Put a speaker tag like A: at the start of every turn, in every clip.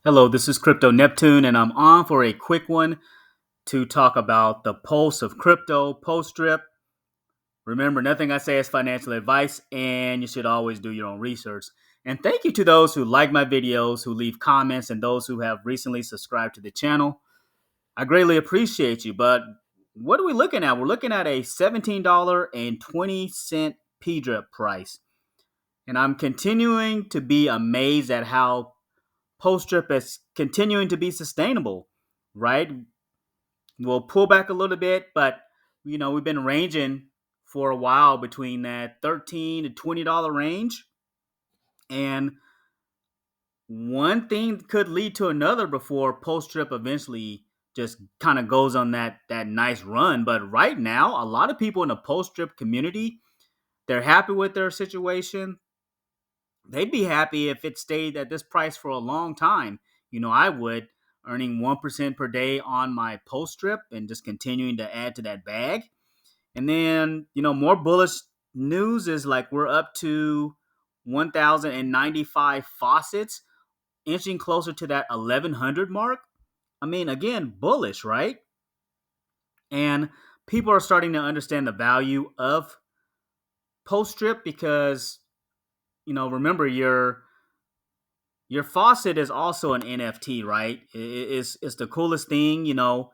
A: Hello, this is Crypto Neptune, and I'm on for a quick one to talk about the pulse of crypto, PulseDRIP. Remember, nothing I say is financial advice, and you should always do your own research. And thank you to those who like my videos, who leave comments, and those who have recently subscribed to the channel. I greatly appreciate you, but what are we looking at? We're looking at a $17.20 PDRIP price. And I'm continuing to be amazed at how post-strip is continuing to be sustainable, right? We'll pull back a little bit, but we've been ranging for a while between that $13 to $20 range, and one thing could lead to another before post-strip eventually just kind of goes on that nice run. But right now, a lot of people in the post-strip community, they're happy with their situation. They'd be happy if it stayed at this price for a long time. I would, earning 1% per day on my post-strip and just continuing to add to that bag. And then, more bullish news is like we're up to 1,095 faucets, inching closer to that 1,100 mark. I mean, again, bullish, right? And people are starting to understand the value of post-strip because, remember, your faucet is also an NFT, right? It's the coolest thing. You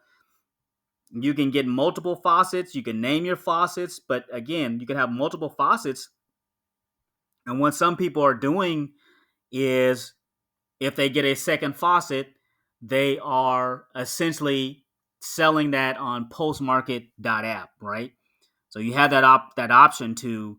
A: can get multiple faucets. You can name your faucets, but again, you can have multiple faucets. And what some people are doing is, if they get a second faucet, they are essentially selling that on postmarket.app, right? So you have that option to,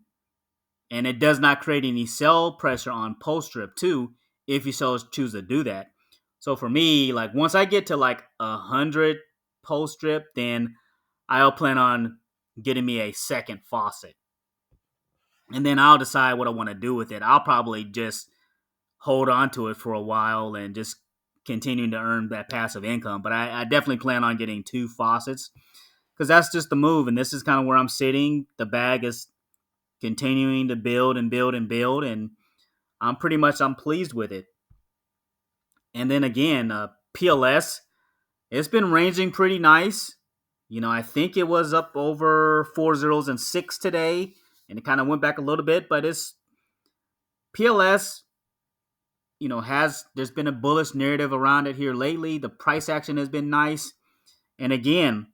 A: and it does not create any sell pressure on post-strip too, if you so choose to do that. So for me, like once I get to like 100 post-strip, then I'll plan on getting me a second faucet, and then I'll decide what I want to do with it. I'll probably just hold on to it for a while and just continuing to earn that passive income. But I definitely plan on getting two faucets because that's just the move. And this is kind of where I'm sitting. The bag is continuing to build and build and build, and I'm pleased with it. And then again, PLS, it's been ranging pretty nice. I think it was up over 4 zeros and 6 today, and it kind of went back a little bit, but it's PLS. There's been a bullish narrative around it here lately. The price action has been nice, and again,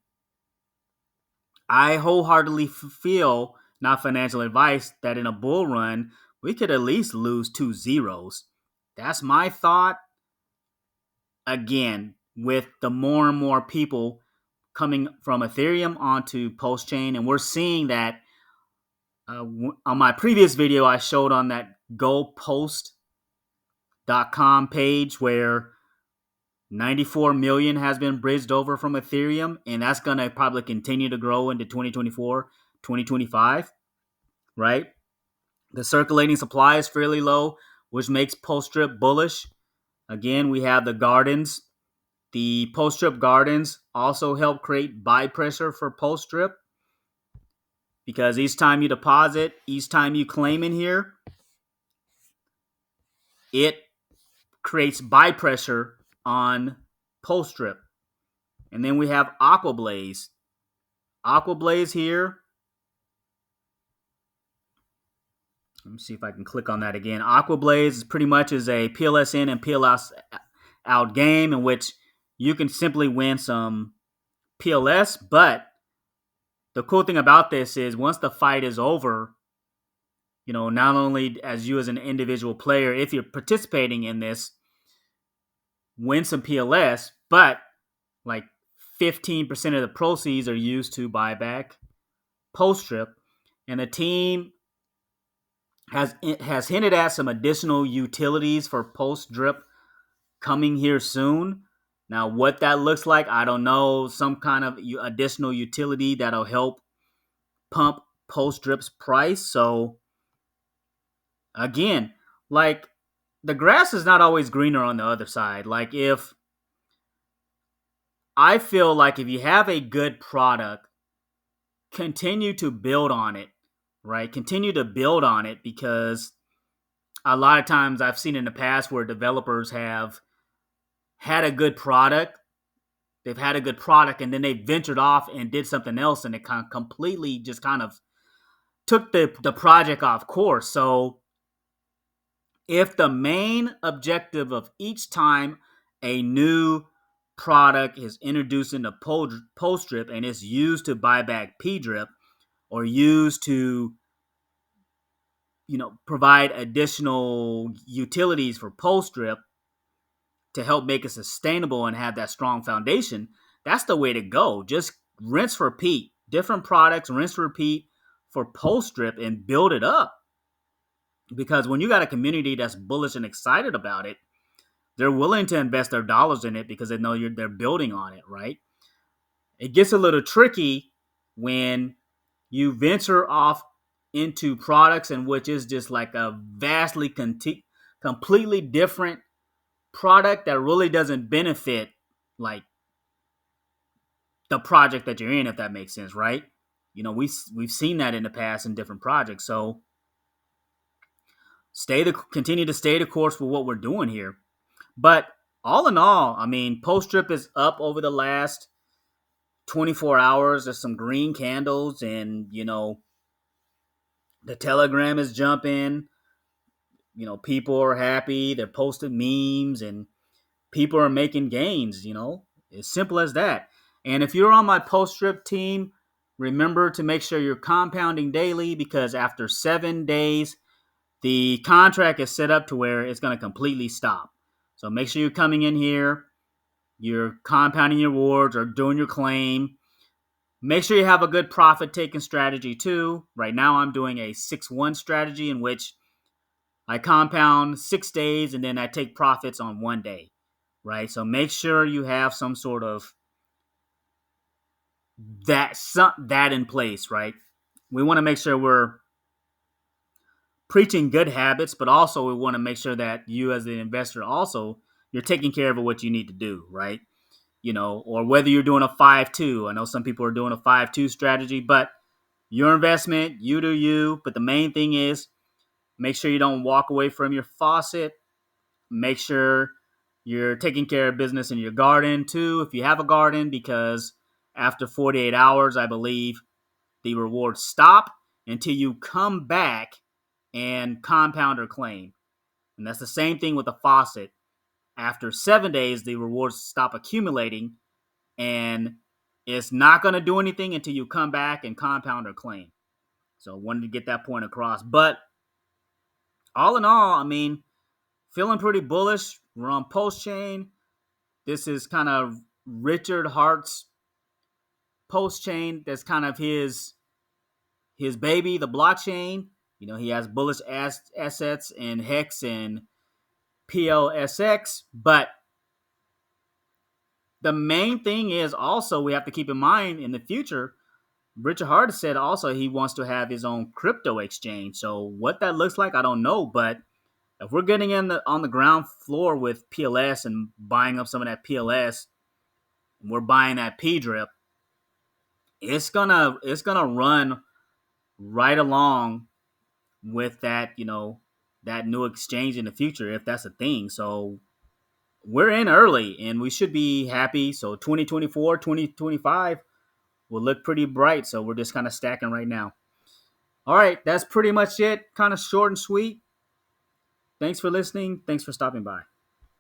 A: I wholeheartedly feel, not financial advice, that in a bull run, we could at least lose 2 zeros. That's my thought. Again, with the more and more people coming from Ethereum onto PulseChain, and we're seeing that on my previous video, I showed on that gopost.com page where 94 million has been bridged over from Ethereum, and that's going to probably continue to grow into 2024, 2025, right? The circulating supply is fairly low, which makes post-strip bullish. Again, we have the gardens. The post-strip gardens also help create buy pressure for post-strip because each time you deposit, each time you claim in here, it creates buy pressure on post-strip. And then we have Aquablaze. Aquablaze here. Let me see if I can click on that again. Aquablaze pretty much is a PLS in and PLS out game in which you can simply win some PLS. But the cool thing about this is once the fight is over, not only as you as an individual player, if you're participating in this, win some PLS, but like 15% of the proceeds are used to buy back post-strip. And the team has hinted at some additional utilities for post-drip coming here soon. Now, what that looks like, I don't know. Some kind of additional utility that'll help pump post-drip's price. So, again, like the grass is not always greener on the other side. Like I feel like if you have a good product, continue to build on it, right? Continue to build on it because a lot of times I've seen in the past where developers have had a good product. They've had a good product, and then they ventured off and did something else, and it kind of completely just kind of took the project off course. So if the main objective of each time a new product is introduced into PulseDRIP and is used to buy back PDRIP or used to provide additional utilities for PulseDRIP to help make it sustainable and have that strong foundation, that's the way to go. Just rinse, repeat. Different products, rinse, repeat for PulseDRIP and build it up. Because when you got a community that's bullish and excited about it, they're willing to invest their dollars in it because they know they're building on it, right? It gets a little tricky when you venture off into products in which is just like a vastly completely different product that really doesn't benefit like the project that you're in, if that makes sense, right? We've seen that in the past in different projects. So continue to stay the course with what we're doing here. But all in all, I mean, PulseDRIP is up over the last 24 hours. There's some green candles, and the Telegram is jumping. People are happy. They're posting memes, and people are making gains. As simple as that. And if you're on my PulseDRIP team, remember to make sure you're compounding daily, because after 7 days, the contract is set up to where it's going to completely stop. So make sure you're coming in here, you're compounding your rewards or doing your claim. Make sure you have a good profit-taking strategy too. Right now I'm doing a 6-1 strategy in which I compound 6 days and then I take profits on 1 day, right? So make sure you have some sort of that in place, right? We want to make sure we're preaching good habits, but also we want to make sure that you as the investor also, you're taking care of what you need to do, right? Or whether you're doing a 5-2. I know some people are doing a 5-2 strategy, but your investment, you do you. But the main thing is make sure you don't walk away from your faucet. Make sure you're taking care of business in your garden too, if you have a garden, because after 48 hours, I believe the rewards stop until you come back and compound or claim. And that's the same thing with the faucet. After 7 days, the rewards stop accumulating, and it's not going to do anything until you come back and compound or claim. So I wanted to get that point across. But all in all, I mean, feeling pretty bullish. We're on PulseChain. This is kind of Richard Hart's PulseChain. That's kind of his baby, the blockchain. He has bullish assets in Hex and PLSX. But the main thing is also we have to keep in mind in the future, Richard Hart said also he wants to have his own crypto exchange. So what that looks like, I don't know. But if we're getting on the ground floor with PLS and buying up some of that PLS, and we're buying that PDRIP, it's gonna run right along with that, that new exchange in the future, if that's a thing. So we're in early and we should be happy. So 2024, 2025 will look pretty bright. So we're just kind of stacking right now. All right, that's pretty much it. Kind of short and sweet. Thanks for listening. Thanks for stopping by.